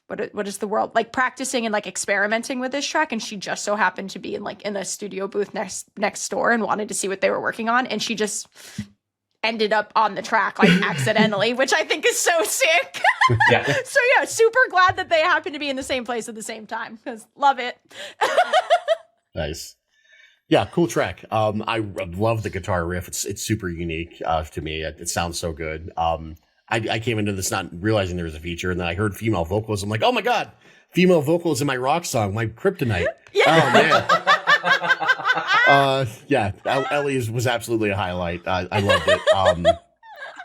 what is the world like practicing and like experimenting with this track, and she just so happened to be in a studio booth next door and wanted to see what they were working on, and she just ended up on the track like accidentally, which I think is so sick. So yeah, super glad that they happened to be in the same place at the same time, because love it. Nice. Yeah, cool track. I love the guitar riff. It's super unique to me. It sounds so good. I came into this not realizing there was a feature, and then I heard female vocals. I'm like, oh my God, female vocals in my rock song, my kryptonite. Oh man. Ellie was absolutely a highlight. I loved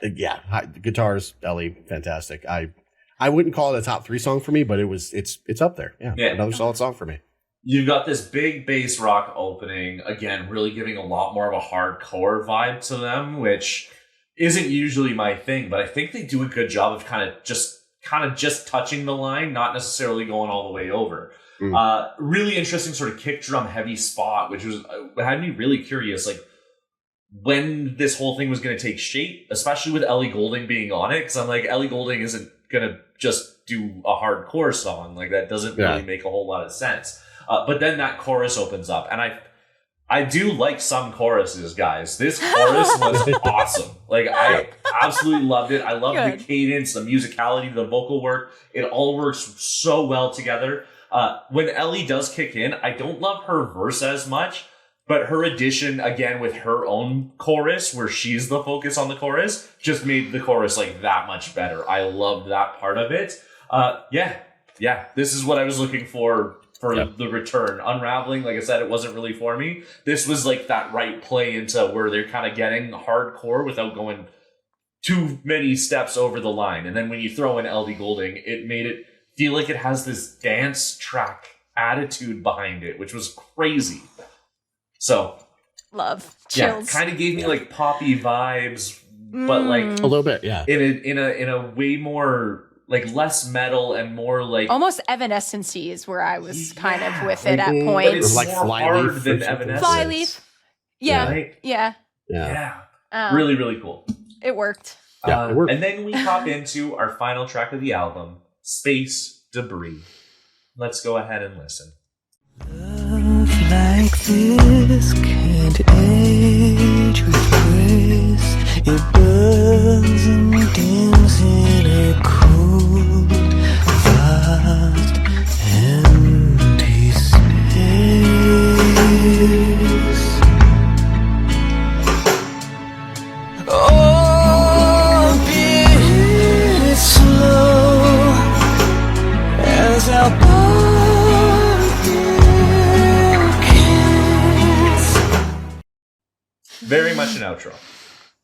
it. Guitars, Ellie, fantastic. I wouldn't call it a top 3 song for me, but it's up there. Yeah, another solid song for me. You've got this big bass rock opening, again, really giving a lot more of a hardcore vibe to them, which isn't usually my thing, but I think they do a good job of kind of just touching the line, not necessarily going all the way over. Really interesting sort of kick drum heavy spot, which had me really curious, like when this whole thing was going to take shape, especially with Ellie Goulding being on it, because I'm like, Ellie Goulding isn't going to just do a hardcore song, like that doesn't really make a whole lot of sense. But then that chorus opens up, and I do like some choruses, guys. This chorus was awesome. Like, I absolutely loved it. I love the cadence, the musicality, the vocal work. It all works so well together. When Ellie does kick in, I don't love her verse as much, but her addition, again, with her own chorus, where she's the focus on the chorus, just made the chorus, like, that much better. I loved that part of it. Yeah, this is what I was looking for the return. Unraveling, like I said, it wasn't really for me. This was like that right play into where they're kind of getting hardcore without going too many steps over the line. And then when you throw in LD Goulding, it made it feel like it has this dance track attitude behind it, which was crazy. So, love chills. Yeah, kind of gave me like poppy vibes, but like a little bit, yeah. In a way more, like, less metal and more like almost Evanescence-y is where I was kind of with it at points. It's like more hard than Evanescence. Flyleaf. Yeah. Right? Yeah. Really, really cool. It worked. Yeah, it worked. And then we hop into our final track of the album, Space Debris. Let's go ahead and listen. Love like this can't age with grace. It burns and dims in a cold, vast, empty space. Oh, be slow as our Very much an outro.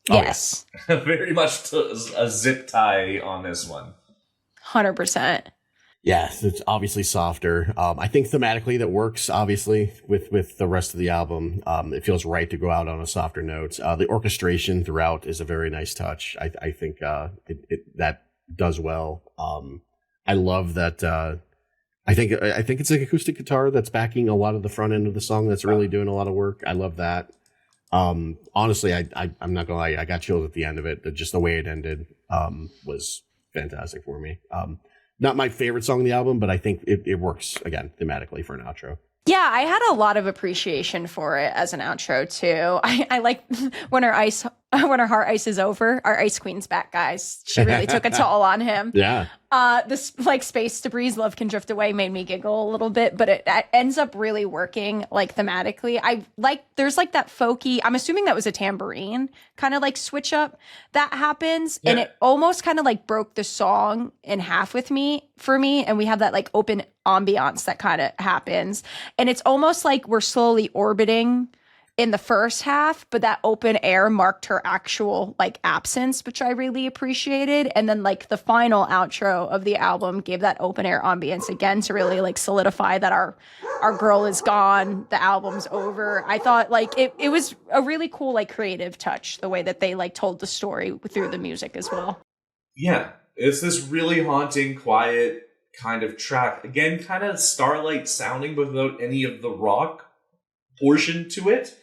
Yes. Very much a zip tie on this one. 100%. Yeah, it's obviously softer. I think thematically that works, obviously, with the rest of the album. It feels right to go out on a softer note. The orchestration throughout is a very nice touch. I think that does well. I love that. I think it's an acoustic guitar that's backing a lot of the front end of the song that's really doing a lot of work. I love that. Honestly, I'm not gonna lie, I got chills at the end of it. Just the way it ended was fantastic for me. Not my favorite song on the album, but I think it works, again, thematically for an outro. Yeah, I had a lot of appreciation for it as an outro too. I like when her heart ices over. Our ice queen's back, guys. She really took a toll on him. Yeah. This like Space Debris, Love Can Drift Away made me giggle a little bit, but it ends up really working like thematically. I like there's like that folky. I'm assuming that was a tambourine kind of like switch up that happens, and it almost kind of like broke the song in half for me. And we have that like open ambiance that kind of happens, and it's almost like we're slowly orbiting in the first half, but that open air marked her actual like absence, which I really appreciated. And then like the final outro of the album gave that open air ambience again to really like solidify that our girl is gone, the album's over. I thought like it was a really cool like creative touch, the way that they like told the story through the music as well. Yeah, it's this really haunting, quiet kind of track. Again, kind of Starlight sounding, but without any of the rock portion to it.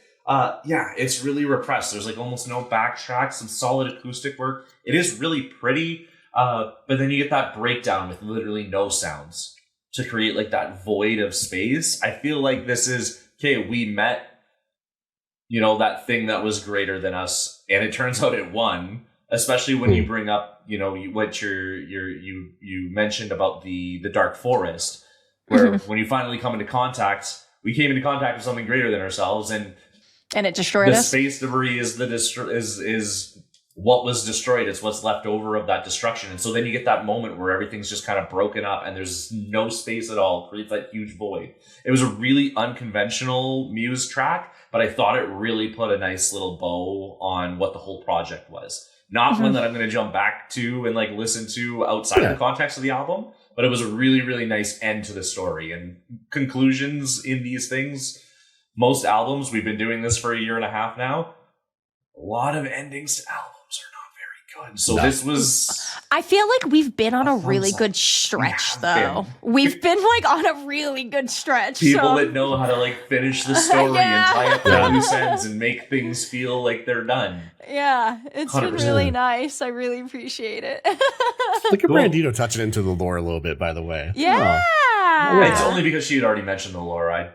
It's really repressed. There's like almost no backtrack, some solid acoustic work. It is really pretty, but then you get that breakdown with literally no sounds to create like that void of space. I feel like this is, okay, we met, that thing that was greater than us, and it turns out it won, especially when you bring up, what you mentioned about the Dark Forest, where when you finally come into contact, we came into contact with something greater than ourselves, and it destroyed us. The space debris is what was destroyed. It's what's left over of that destruction. And so then you get that moment where everything's just kind of broken up and there's no space at all. It creates that huge void. It was a really unconventional Muse track, but I thought it really put a nice little bow on what the whole project was. Not one that I'm going to jump back to and like listen to outside of the context of the album, but it was a really, really nice end to the story. And conclusions in these things, most albums, we've been doing this for a year and a half now, a lot of endings to albums are not very good. So this was... I feel like we've been on a really good stretch, though. We've been like on a really good stretch. People that know how to like finish the story and tie up the loose ends and make things feel like they're done. Yeah, it's 100%. Been really nice. I really appreciate it. Look at Brandito touching into the lore a little bit, by the way. Yeah. Yeah. It's only because she had already mentioned the lore. I'm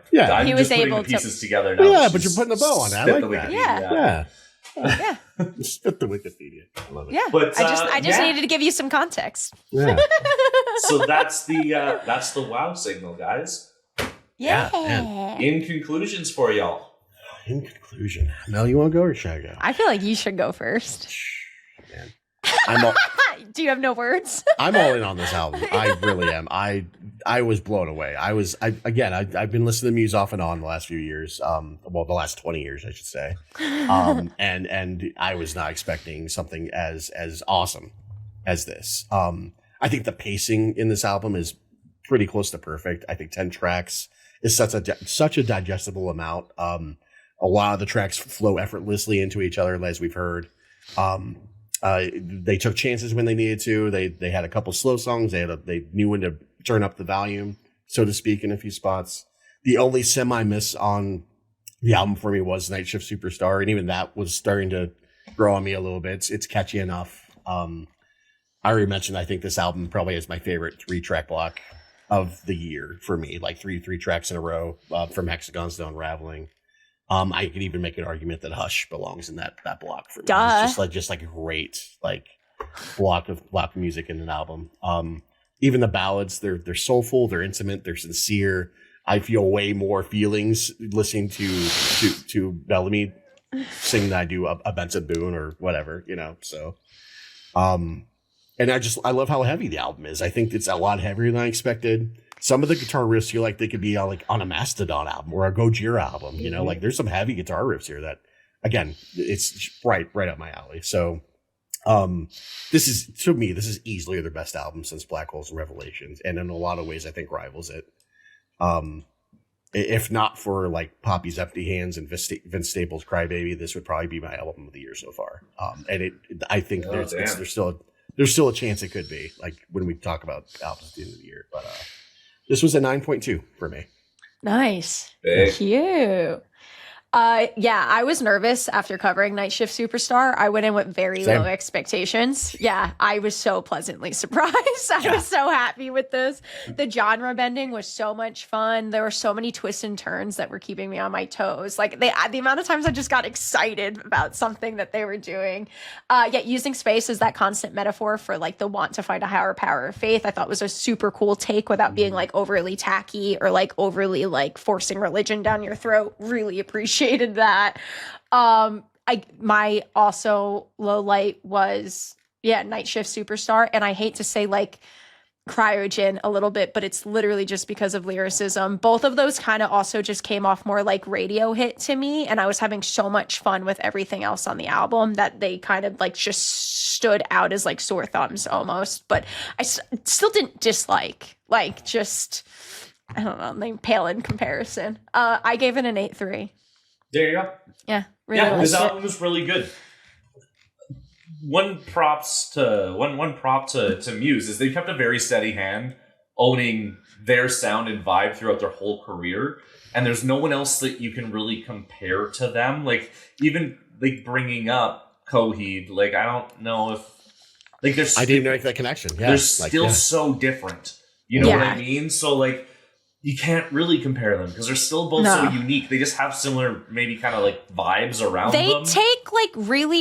he was just putting able the pieces to. together now. Yeah, but you're putting a bow on it. I like that. Yeah. Yeah. Spit the Wikipedia. I love it. Yeah. But, I just needed to give you some context. Yeah. So that's the wow signal, guys. Yeah. In conclusions for y'all. In conclusion, Mel, you want to go or should I go? I feel like you should go first. Man. Do you have no words? I'm all in on this album. I really am. I was blown away. I've been listening to Muse off and on the last few years. The last 20 years, I should say. And I was not expecting something as awesome as this. I think the pacing in this album is pretty close to perfect. I think 10 tracks is such a digestible amount. A lot of the tracks flow effortlessly into each other, as we've heard. They took chances when they needed to. They had a couple slow songs. They knew when to turn up the volume, so to speak, in a few spots. The only semi-miss on the album for me was Night Shift Superstar, and even that was starting to grow on me a little bit. It's catchy enough. I already mentioned I think this album probably is my favorite 3-track block of the year for me, like three tracks in a row, from Hexagons to Unraveling. I could even make an argument that Hush belongs in that block for me. Duh. It's just like a great block of music in an album. Even the ballads, they're soulful, they're intimate, they're sincere. I feel way more feelings listening to Bellamy sing than I do a Benson Boone or whatever, So, and I love how heavy the album is. I think it's a lot heavier than I expected. Some of the guitar riffs feel like they could be on a Mastodon album or a Gojira album. Like there's some heavy guitar riffs here that, again, it's right up my alley. So, this is easily their best album since Black Holes and Revelations, and in a lot of ways, I think rivals it. If not for like Poppy's Empty Hands and Vince Staples' Crybaby, this would probably be my album of the year so far. I think there's still a chance it could be, like when we talk about albums at the end of the year, but. This was a 9.2 for me. Nice. Big. Cute. I was nervous after covering Night Shift Superstar. I went in with very low expectations. Yeah, I was so pleasantly surprised. I was so happy with this. The genre bending was so much fun. There were so many twists and turns that were keeping me on my toes. Like the amount of times I just got excited about something that they were doing. Using space as that constant metaphor for like the want to find a higher power of faith, I thought was a super cool take without being like overly tacky or like overly like forcing religion down your throat. Really appreciated that. My also low light was Night Shift Superstar, and I hate to say like Cryogen a little bit, but it's literally just because of lyricism. Both of those kind of also just came off more like radio hit to me, and I was having so much fun with everything else on the album that they kind of like just stood out as like sore thumbs almost. But I still didn't dislike, like just I don't know, they pale in comparison. I gave it an 8.3. There you go. Yeah, really this album was really good. One prop to Muse is they kept a very steady hand owning their sound and vibe throughout their whole career, and there's no one else that you can really compare to them. Like even like bringing up Coheed, like I don't know if like there's I didn't make that connection. Yeah, they're still so different. You know what I mean? So like. You can't really compare them because they're still both so unique. They just have similar, maybe kind of like vibes around them.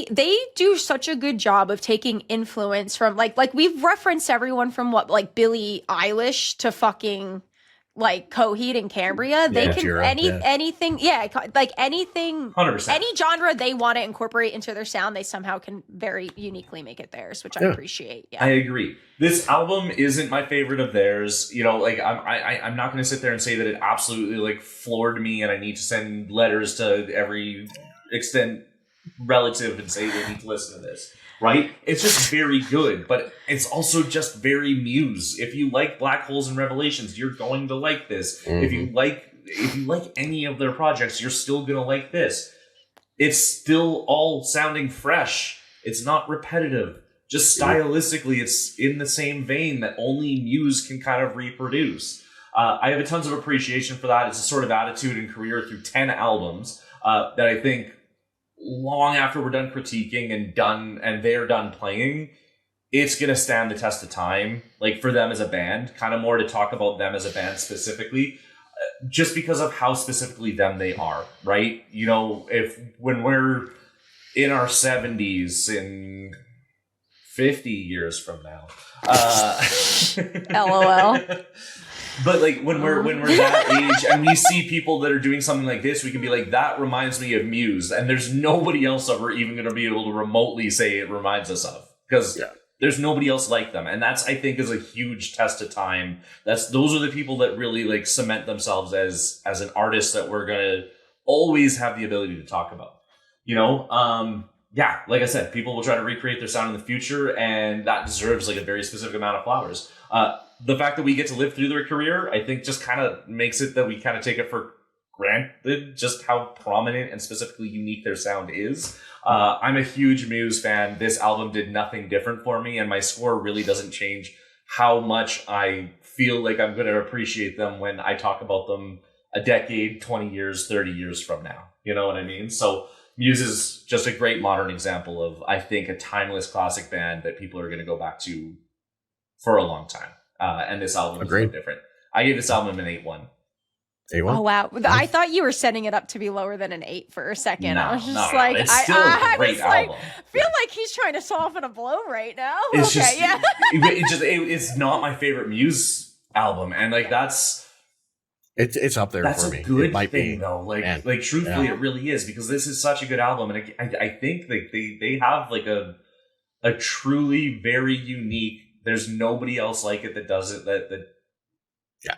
They do such a good job of taking influence from like we've referenced everyone from Billie Eilish to fucking like Coheed and Cambria. They can anything, like anything, 100%. Any genre they want to incorporate into their sound, they somehow can very uniquely make it theirs, which I appreciate. Yeah, I agree. This album isn't my favorite of theirs. Like I'm not going to sit there and say that it absolutely like floored me, and I need to send letters to every extent relative and say they need to listen to this. Right? It's just very good, but it's also just very Muse. If you like Black Holes and Revelations, you're going to like this. Mm-hmm. If you like any of their projects, you're still going to like this. It's still all sounding fresh. It's not repetitive. Just stylistically, it's in the same vein that only Muse can kind of reproduce. I have a tons of appreciation for that. It's a sort of attitude and career through 10 albums that I think long after we're done critiquing and they're done playing, it's going to stand the test of time, like for them as a band, kind of more to talk about them as a band specifically, just because of how specifically them they are, right? You know, when we're in our 70s in 50 years from now, LOL. But like when we're that age and we see people that are doing something like this, we can be like, that reminds me of Muse, and there's nobody else that we're even going to be able to remotely say it reminds us of, because there's nobody else like them. And that's, I think, is a huge test of time. Those are the people that really like cement themselves as an artist that we're going to always have the ability to talk about, you know? Like I said, people will try to recreate their sound in the future, and that deserves like a very specific amount of flowers. The fact that we get to live through their career, I think, just kind of makes it that we kind of take it for granted just how prominent and specifically unique their sound is. I'm a huge Muse fan. This album did nothing different for me, and my score really doesn't change how much I feel like I'm going to appreciate them when I talk about them a decade, 20 years, 30 years from now. You know what I mean? So Muse is just a great modern example of, I think, a timeless classic band that people are going to go back to for a long time. And this album is no different. I gave this album an 8-1. 8-1? Oh, wow. I thought you were setting it up to be lower than an 8 for a second. No, I was just no, like, it's still a great album. Feel like he's trying to soften a blow right now. It's it's not my favorite Muse album. And like, it's up there for me. That's a good thing, though. Like truthfully, it really is, because this is such a good album. And I think like they have like a truly very unique, there's nobody else like it that does it, that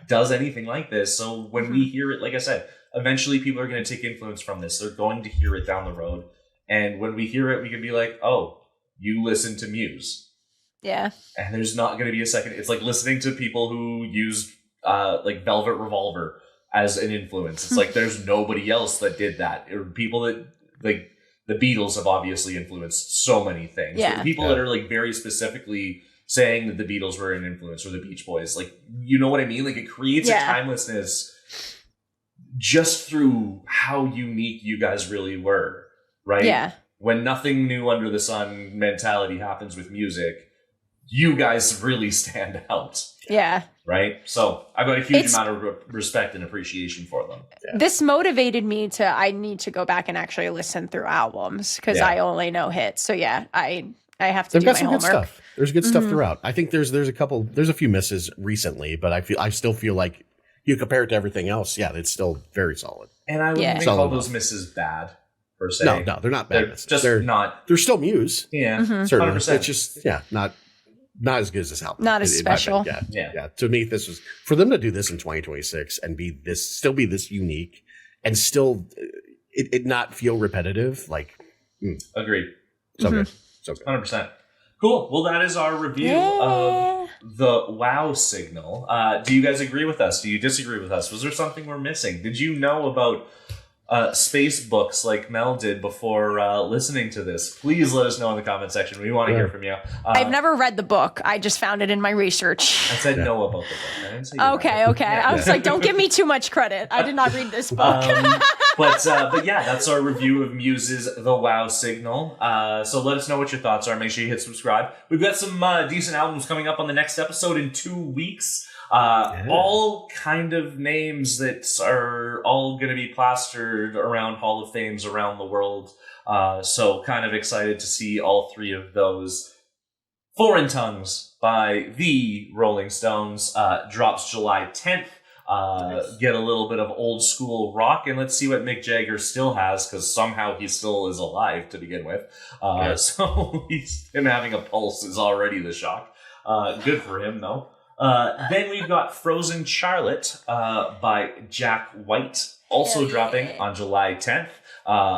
does anything like this. So when we hear it, like I said, eventually people are going to take influence from this. They're going to hear it down the road. And when we hear it, we can be like, oh, you listen to Muse. Yeah. And there's not going to be a second. It's like listening to people who use like Velvet Revolver as an influence. It's like there's nobody else that did that. Or people that, like, the Beatles have obviously influenced so many things. Yeah. People that are like very specifically saying that the Beatles were an influence, or the Beach Boys, like, you know what I mean? Like, it creates a timelessness just through how unique you guys really were, right? Yeah. When nothing new under the sun mentality happens with music, you guys really stand out. Yeah. Right? So I've got a huge amount of respect and appreciation for them. Yeah. This motivated me I need to go back and actually listen through albums, because I only know hits. So yeah, I have to do my homework. Good stuff. There's good stuff throughout. I think there's a few misses recently, but I still feel like you compare it to everything else. Yeah, it's still very solid. And I wouldn't make all those misses bad, per se. No, they're not bad. They're still Muse. Yeah, certainly. 100%. It's just not as good as this album. Not as special. Yeah. To me, this was, for them to do this in 2026 and still be this unique, and still it not feel repetitive. Like, agreed. So good. So good. 100%. Cool. Well, that is our review of the Wow Signal. Do you guys agree with us? Do you disagree with us? Was there something we're missing? Did you know about space books like Mel did before listening to this? Please let us know in the comment section. We want to hear from you. I've never read the book. I just found it in my research. I said no about the book. I didn't say okay. I was like, don't give me too much credit. I did not read this book. But yeah, that's our review of Muse's The Wow Signal. So let us know what your thoughts are. Make sure you hit subscribe. We've got some decent albums coming up on the next episode in 2 weeks. All kind of names that are all going to be plastered around Hall of Fames around the world. So kind of excited to see all 3 of those. Foreign Tongues by the Rolling Stones drops July 10th. Get a little bit of old school rock, and let's see what Mick Jagger still has, because somehow he still is alive to begin with. So him having a pulse is already the shock. Good for him, though. Then we've got Frozen Charlotte by Jack White, also dropping on July 10th.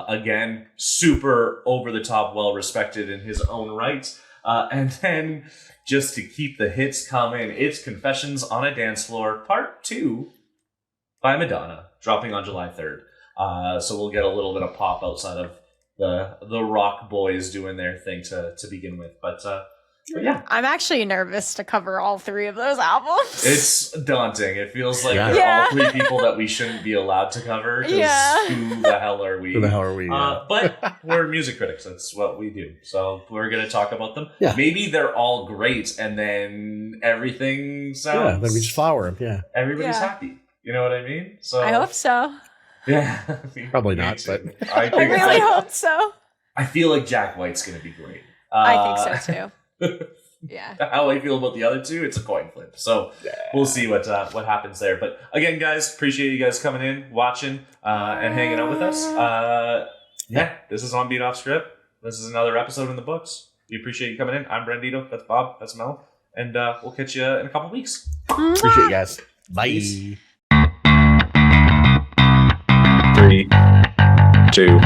Again, super over-the-top, well-respected in his own right. And then, just to keep the hits coming, it's Confessions on a Dance Floor, Part 2 by Madonna, dropping on July 3rd. So we'll get a little bit of pop outside of the rock boys doing their thing to begin with. But But yeah. I'm actually nervous to cover all 3 of those albums. It's daunting. It feels like Yeah. they're all 3 people that we shouldn't be allowed to cover. Yeah. Who the hell are we? Who the hell are we? But we're music critics. That's what we do. So we're going to talk about them. Yeah. Maybe they're all great and then everything sounds... Yeah, then we just flower them, yeah. Everybody's Yeah. happy. You know what I mean? So I hope so. Yeah. Probably Me not, too. but- I I think really hope so. I feel like Jack White's going to be great. I think so too. Yeah. How I feel about the other 2, it's a coin flip. So we'll see what happens there. But again, guys, appreciate you guys coming in, watching, and hanging out with us. Yeah, this is On Beat Off Script. This is another episode in the books. We appreciate you coming in. I'm Brandito. That's Bob. That's Mel. And we'll catch you in a couple weeks. Appreciate you guys. Bye. Peace. 3, 2,